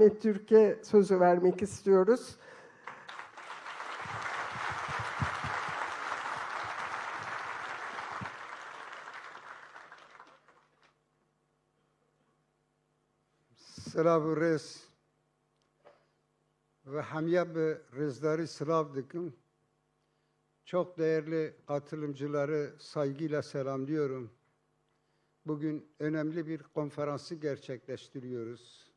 Ahmet Türk'e sözü vermek istiyoruz. Selavu Rez ve hamiye bi rezdarı sılav dikim. Çok değerli katılımcıları saygıyla selamlıyorum. Bugün önemli bir konferansı gerçekleştiriyoruz.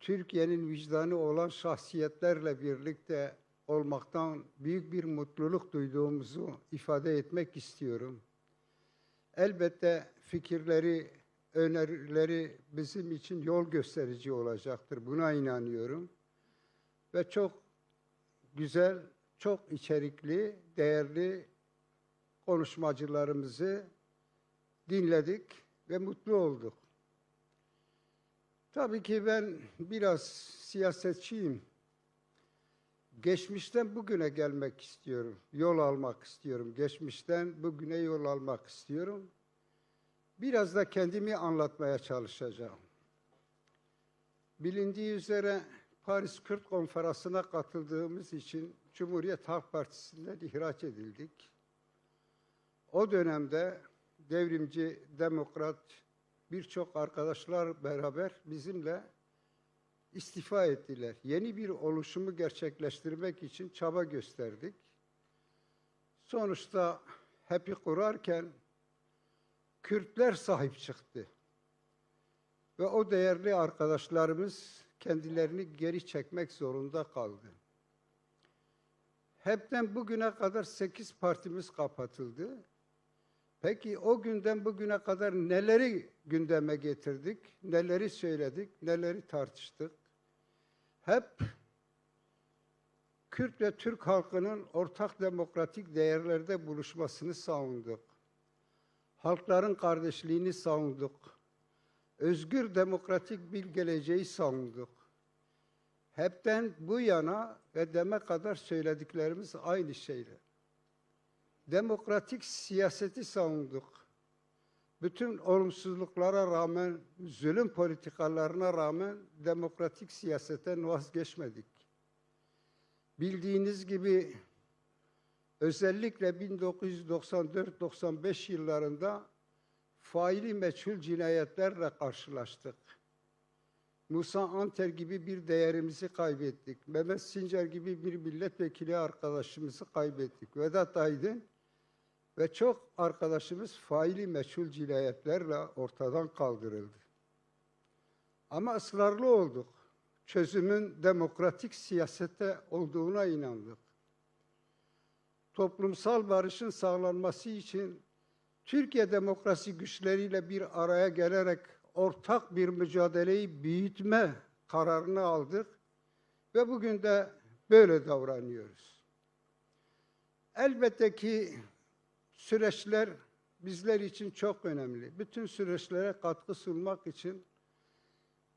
Türkiye'nin vicdanı olan şahsiyetlerle birlikte olmaktan büyük bir mutluluk duyduğumuzu ifade etmek istiyorum. Elbette fikirleri, önerileri bizim için yol gösterici olacaktır. Buna inanıyorum. Ve çok güzel, çok içerikli, değerli konuşmacılarımızı dinledik ve mutlu olduk. Tabii ki ben biraz siyasetçiyim. Geçmişten bugüne gelmek istiyorum, yol almak istiyorum. Geçmişten bugüne yol almak istiyorum. Biraz da kendimi anlatmaya çalışacağım. Bilindiği üzere Paris Kürt Konferansı'na katıldığımız için Cumhuriyet Halk Partisi'nden ihraç edildik. O dönemde devrimci, demokrat birçok arkadaşlar beraber bizimle istifa ettiler. Yeni bir oluşumu gerçekleştirmek için çaba gösterdik. Sonuçta HEP'i kurarken Kürtler sahip çıktı. Ve o değerli arkadaşlarımız kendilerini geri çekmek zorunda kaldı. HEP'ten bugüne kadar 8 partimiz kapatıldı. Peki o günden bugüne kadar neleri gündeme getirdik, neleri söyledik, neleri tartıştık? Hep Kürt ve Türk halkının ortak demokratik değerlerde buluşmasını savunduk. Halkların kardeşliğini savunduk. Özgür demokratik bir geleceği savunduk. Hepten bu yana ve deme kadar söylediklerimiz aynı şeyler. Demokratik siyaseti savunduk. Bütün olumsuzluklara rağmen, zulüm politikalarına rağmen demokratik siyasetten vazgeçmedik. Bildiğiniz gibi özellikle 1994-95 yıllarında faili meçhul cinayetlerle karşılaştık. Musa Anter gibi bir değerimizi kaybettik. Mehmet Sincar gibi bir milletvekili arkadaşımızı kaybettik. Vedat Aydın ve çok arkadaşımız faili meçhul cinayetlerle ortadan kaldırıldı. Ama ısrarlı olduk. Çözümün demokratik siyasette olduğuna inandık. Toplumsal barışın sağlanması için Türkiye demokrasi güçleriyle bir araya gelerek ortak bir mücadeleyi büyütme kararını aldık ve bugün de böyle davranıyoruz. Elbette ki süreçler bizler için çok önemli. Bütün süreçlere katkı sunmak için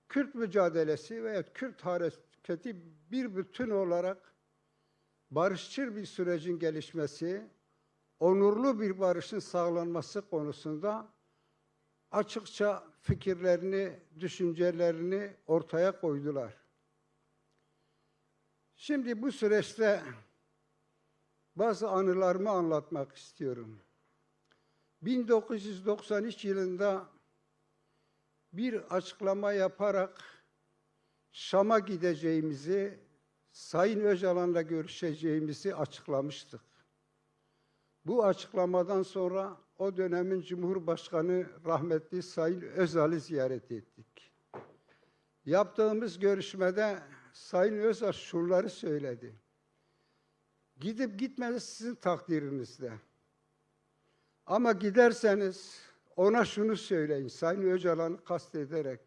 Kürt mücadelesi veya Kürt hareketi bir bütün olarak barışçıl bir sürecin gelişmesi, onurlu bir barışın sağlanması konusunda açıkça fikirlerini, düşüncelerini ortaya koydular. Şimdi bu süreçte bazı anılarımı anlatmak istiyorum. 1993 yılında bir açıklama yaparak Şam'a gideceğimizi, Sayın Öcalan'la görüşeceğimizi açıklamıştık. Bu açıklamadan sonra o dönemin Cumhurbaşkanı rahmetli Sayın Özal'ı ziyaret ettik. Yaptığımız görüşmede Sayın Özal şunları söyledi. Gidip gitmeniz sizin takdirinizde. Ama giderseniz ona şunu söyleyin, Sayın Öcalan'ı kastederek.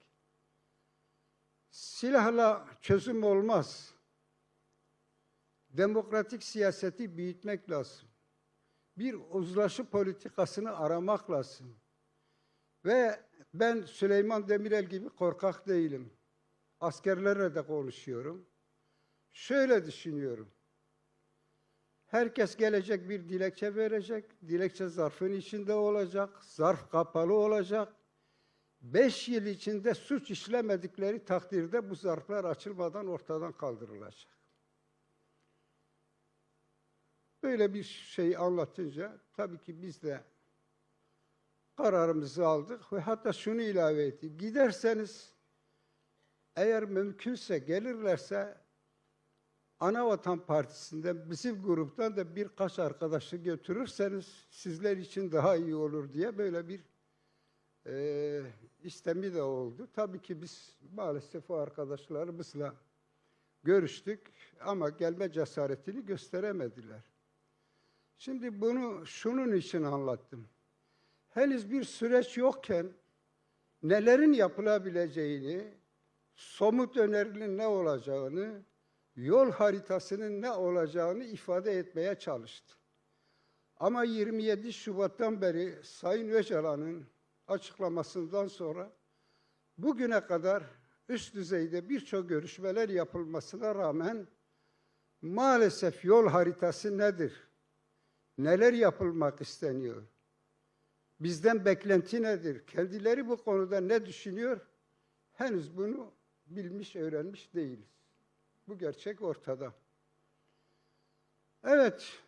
Silahla çözüm olmaz. Demokratik siyaseti büyütmek lazım. Bir uzlaşı politikasını aramak lazım. Ve ben Süleyman Demirel gibi korkak değilim. Askerlerle de konuşuyorum. Şöyle düşünüyorum. Herkes gelecek bir dilekçe verecek. Dilekçe zarfın içinde olacak. Zarf kapalı olacak. 5 yıl içinde suç işlemedikleri takdirde bu zarflar açılmadan ortadan kaldırılacak. Böyle bir şey anlatınca tabii ki biz de kararımızı aldık ve hatta şunu ilave ettik. Giderseniz eğer mümkünse gelirlerse Anavatan Partisi'nden bizim gruptan da birkaç arkadaşı götürürseniz sizler için daha iyi olur diye böyle bir istemi de oldu. Tabii ki biz maalesef o arkadaşlarımızla görüştük ama gelme cesaretini gösteremediler. Şimdi bunu şunun için anlattım. Henüz bir süreç yokken nelerin yapılabileceğini, somut önerinin ne olacağını, yol haritasının ne olacağını ifade etmeye çalıştım. Ama 27 Şubat'tan beri Sayın Öcalan'ın açıklamasından sonra bugüne kadar üst düzeyde birçok görüşmeler yapılmasına rağmen maalesef yol haritası nedir? Neler yapılmak isteniyor? Bizden beklenti nedir? Kendileri bu konuda ne düşünüyor? Henüz bunu bilmiş, öğrenmiş değiliz. Bu gerçek ortada. Evet,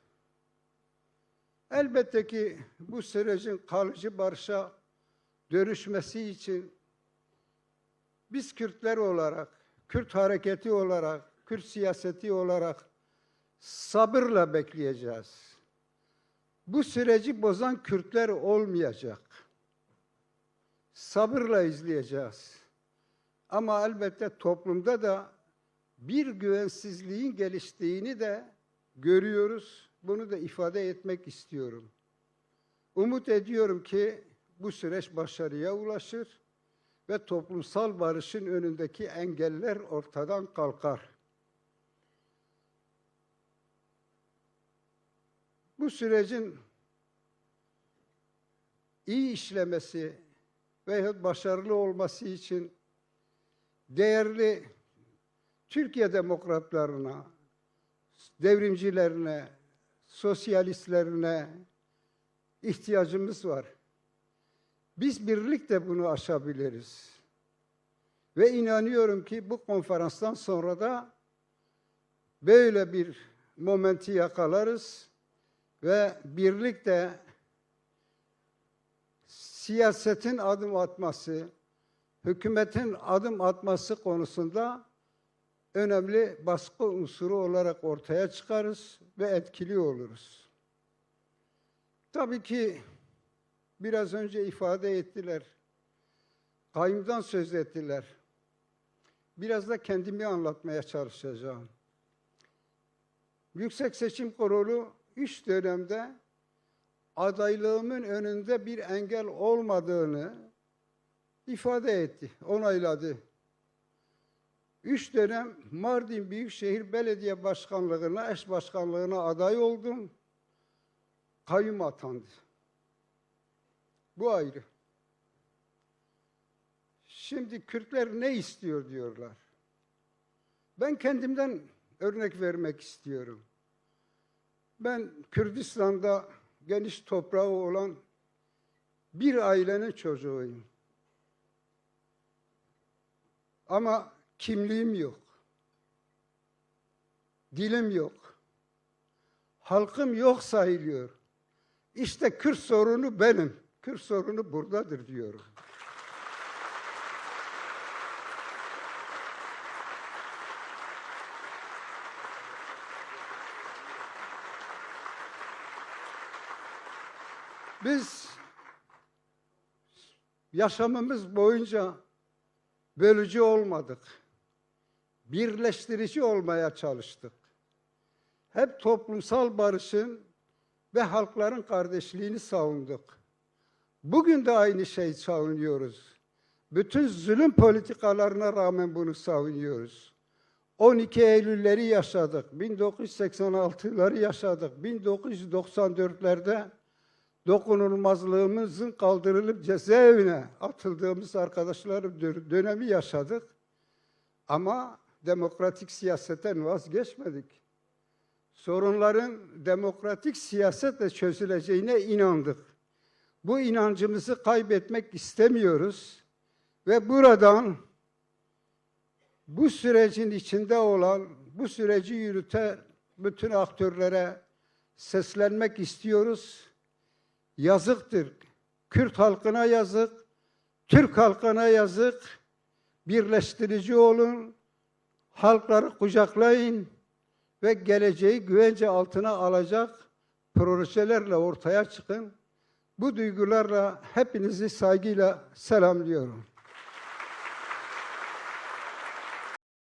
elbette ki bu sürecin kalıcı barışa dönüşmesi için biz Kürtler olarak, Kürt hareketi olarak, Kürt siyaseti olarak sabırla bekleyeceğiz. Bu süreci bozan Kürtler olmayacak. Sabırla izleyeceğiz. Ama elbette toplumda da bir güvensizliğin geliştiğini de görüyoruz. Bunu da ifade etmek istiyorum. Umut ediyorum ki bu süreç başarıya ulaşır ve toplumsal barışın önündeki engeller ortadan kalkar. Bu sürecin iyi işlemesi ve başarılı olması için değerli Türkiye demokratlarına, devrimcilerine, sosyalistlerine ihtiyacımız var. Biz birlikte bunu aşabiliriz. Ve inanıyorum ki bu konferanstan sonra da böyle bir momenti yakalarız ve birlikte siyasetin adım atması, hükümetin adım atması konusunda önemli baskı unsuru olarak ortaya çıkarız ve etkili oluruz. Tabii ki biraz önce ifade ettiler, kayyumdan söz ettiler. Biraz da kendimi anlatmaya çalışacağım. Yüksek Seçim Kurulu 3 dönemde adaylığımın önünde bir engel olmadığını ifade etti, onayladı. 3 dönem Mardin Büyükşehir Belediye Başkanlığı'na, eş başkanlığına aday oldum. Kayyum atandı. Bu ayrı. Şimdi Kürtler ne istiyor diyorlar. Ben kendimden örnek vermek istiyorum. Ben Kürdistan'da geniş toprağı olan bir ailenin çocuğuyum. Ama kimliğim yok. Dilim yok. Halkım yok sayılıyor. İşte Kürt sorunu benim. Kürt sorunu buradadır diyorum. Biz yaşamımız boyunca bölücü olmadık. Birleştirici olmaya çalıştık. Hep toplumsal barışın ve halkların kardeşliğini savunduk. Bugün de aynı şeyi savunuyoruz. Bütün zulüm politikalarına rağmen bunu savunuyoruz. 12 Eylül'leri yaşadık, 1986'ları yaşadık, 1994'lerde dokunulmazlığımızın kaldırılıp cezaevine atıldığımız arkadaşlar dönemi yaşadık. Ama demokratik siyasetten vazgeçmedik. Sorunların demokratik siyasetle çözüleceğine inandık. Bu inancımızı kaybetmek istemiyoruz Ve buradan bu sürecin içinde olan, bu süreci yürüten bütün aktörlere seslenmek istiyoruz. Yazıktır. Kürt halkına yazık, Türk halkına yazık. Birleştirici olun, halkları kucaklayın ve geleceği güvence altına alacak projelerle ortaya çıkın. Bu duygularla hepinizi saygıyla selamlıyorum.